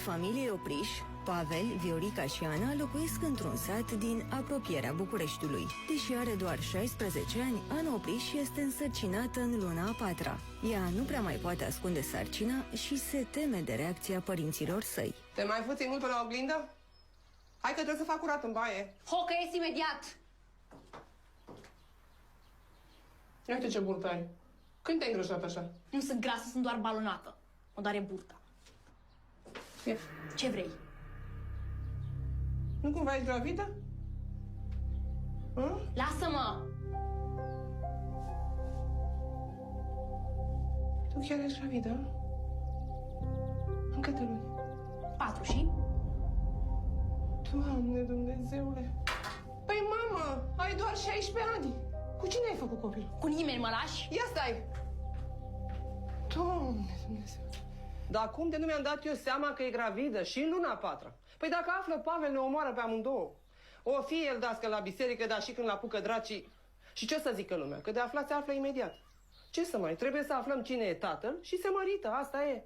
familiei Opriș, Pavel, Viorica și Ana locuiesc într-un sat din apropierea Bucureștiului. Deși are doar 16 ani, Ana Opriș este însărcinată în luna a patra. Ea nu prea mai poate ascunde sarcina și se teme de reacția părinților săi. Te mai fuți mult pe la oglindă? Hai că trebuie să fac curat în baie. Hocăiesc imediat! Ia uite ce burtă ai. Când te-ai îngrășat așa? Nu sunt grasă, sunt doar balonată. Mă doare burta. Ia. Ce vrei? Nu cumva ești gravidă? Lasă-mă! Tu chiar ești gravidă? În câte luni? 4 și? Doamne Dumnezeule! Păi mamă, ai doar 16 ani! Cu cine ai făcut copil? Cu nimeni mă lași? Ia stai! Doamne Dumnezeu! Dar cum de nu mi-am dat eu seama că e gravidă și în luna a patra? Păi dacă află Pavel, ne omoară pe amândouă. O fi el dască la biserică, dar și când l-apucă dracii. Și ce să zică lumea? Că de aflat se află imediat. Ce să mai? Trebuie să aflăm cine e tatăl și se mărită, asta e.